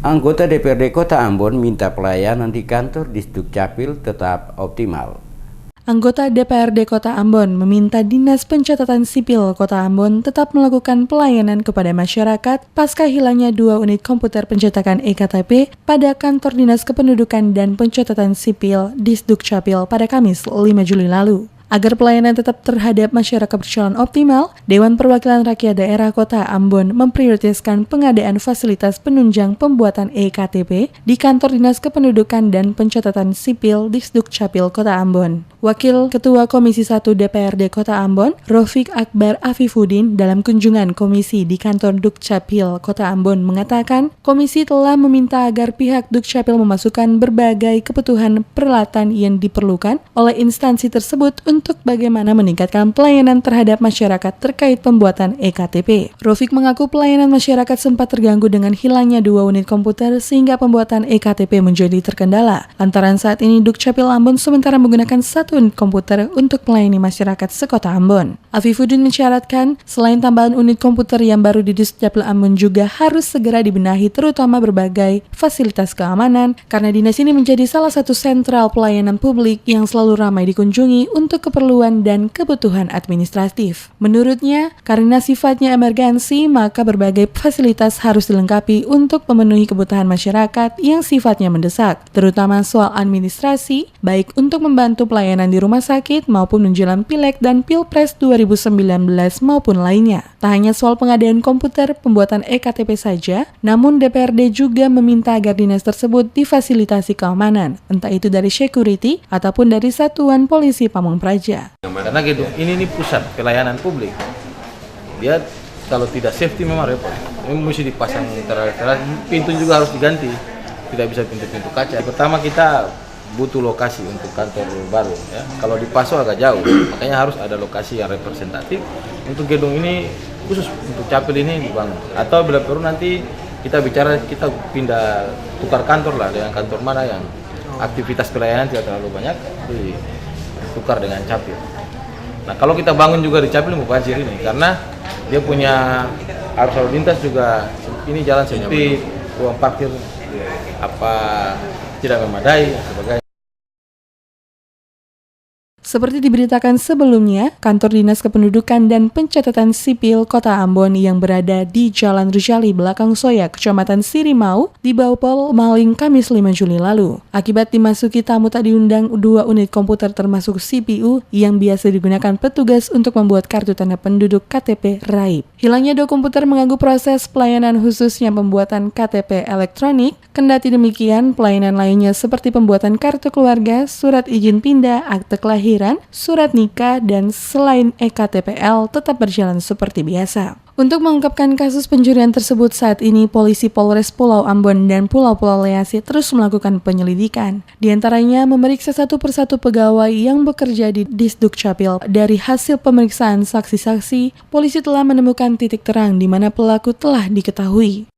Anggota DPRD Kota Ambon minta pelayanan di kantor Disdukcapil tetap optimal. Anggota DPRD Kota Ambon meminta Dinas Pencatatan Sipil Kota Ambon tetap melakukan pelayanan kepada masyarakat pasca hilangnya 2 unit komputer pencetakan EKTP pada kantor Dinas Kependudukan dan Pencatatan Sipil Disdukcapil pada Kamis 5 Juli lalu. Agar pelayanan tetap terhadap masyarakat berjalan optimal, Dewan Perwakilan Rakyat Daerah Kota Ambon memprioritaskan pengadaan fasilitas penunjang pembuatan EKTP di kantor Dinas Kependudukan dan Pencatatan Sipil Disdukcapil Kota Ambon. Wakil Ketua Komisi 1 DPRD Kota Ambon, Rofik Akbar Afifuddin, dalam kunjungan komisi di kantor Dukcapil Kota Ambon mengatakan, komisi telah meminta agar pihak Dukcapil memasukkan berbagai kebutuhan peralatan yang diperlukan oleh instansi tersebut untuk bagaimana meningkatkan pelayanan terhadap masyarakat terkait pembuatan EKTP. Rofik mengaku pelayanan masyarakat sempat terganggu dengan hilangnya 2 unit komputer sehingga pembuatan EKTP menjadi terkendala. Lantaran saat ini Dukcapil Ambon sementara menggunakan 1 unit komputer untuk melayani masyarakat sekota Ambon. Afifuddin mensyaratkan selain tambahan unit komputer yang baru di Dukcapil Ambon juga harus segera dibenahi terutama berbagai fasilitas keamanan karena dinas ini menjadi salah satu sentral pelayanan publik yang selalu ramai dikunjungi untuk keperluan dan kebutuhan administratif. Menurutnya, karena sifatnya emergensi, maka berbagai fasilitas harus dilengkapi untuk memenuhi kebutuhan masyarakat yang sifatnya mendesak, terutama soal administrasi, baik untuk membantu pelayanan di rumah sakit maupun menjelang Pileg dan Pilpres 2019 maupun lainnya. Tak hanya soal pengadaan komputer pembuatan EKTP saja, namun DPRD juga meminta agar dinas tersebut difasilitasi keamanan, entah itu dari security ataupun dari Satuan Polisi Pamung Praja. Karena gedung ini pusat pelayanan publik. Dia kalau tidak safety memang repot. Ini mesti dipasang teras, pintu juga harus diganti. Tidak bisa pintu-pintu kaca. Pertama kita butuh lokasi untuk kantor baru ya. Kalau di Paso agak jauh, makanya harus ada lokasi yang representatif untuk gedung ini, khusus untuk Capil ini dibangun. Atau bila perlu nanti kita bicara, kita pindah tukar kantor lah dengan kantor mana yang aktivitas pelayanan tidak terlalu banyak, ditukar dengan Capil. Nah kalau kita bangun juga di Capil mubazir ini, karena dia punya arus lalu lintas juga, ini jalan sempit, ruang parkir tidak memadai dan sebagainya. Seperti diberitakan sebelumnya, kantor Dinas Kependudukan dan Pencatatan Sipil Kota Ambon yang berada di Jalan Rijali belakang Soya, Kecamatan Sirimau, dibobol maling Kamis 5 Juli lalu. Akibat dimasuki tamu tak diundang 2 unit komputer termasuk CPU yang biasa digunakan petugas untuk membuat kartu tanda penduduk KTP raib. Hilangnya 2 komputer mengganggu proses pelayanan khususnya pembuatan KTP elektronik. Kendati demikian, pelayanan lainnya seperti pembuatan kartu keluarga, surat izin pindah, akte kelahiran, surat nikah, dan selain EKTPL tetap berjalan seperti biasa. Untuk mengungkapkan kasus pencurian tersebut, saat ini polisi Polres Pulau Ambon dan Pulau-Pulau Leasi terus melakukan penyelidikan. Di antaranya memeriksa satu persatu pegawai yang bekerja di Disdukcapil. Dari hasil pemeriksaan saksi-saksi, polisi telah menemukan titik terang di mana pelaku telah diketahui.